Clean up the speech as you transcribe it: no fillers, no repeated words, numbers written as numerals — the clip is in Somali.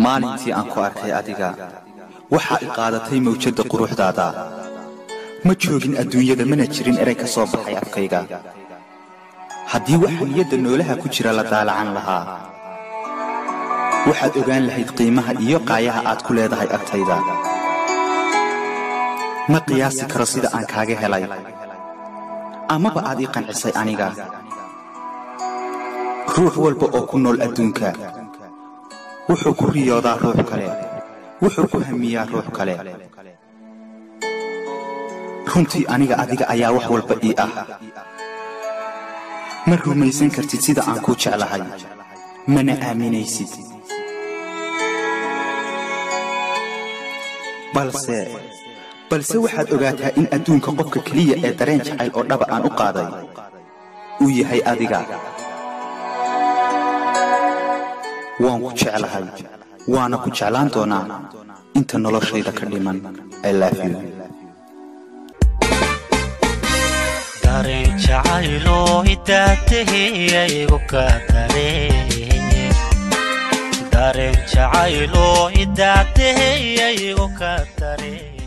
maalintii aan ku arkay adiga waxa ay qaadatay mawjada quruxdaada ma joogin adduunyada mana jirin eray ka soo baxay afkayga haddii waxa niyada noolaha ku jira la daalacan lahaa waxaad ogaan lahayd qiimaha iyo qaayaha aad ku leedahay agtayda ma qiyaasi karo sida aan kaaga helay amaba aad ii qancisay aniga ruux walba oo ku nool adduunka wuxuu ku riyoodaa ruux kale wuxuu ku hamiyaa ruux kale runtii aniga adiga ayaa wax walba ii ah ma rumaysan kartid sida aan ku jeclahay mana aaminaysid balse waxaad ogaataa in adduunka qofka keliya ee dareen jacayl oo dhaba aan u qaaday uu yahay adiga waan ku jeclahay waana ku jeclaan doonaa inta noloshayda ka dhiman I love you dareen jacaylo idaatay igu ka dareen dareen jacaylo idaatay igu ka dareen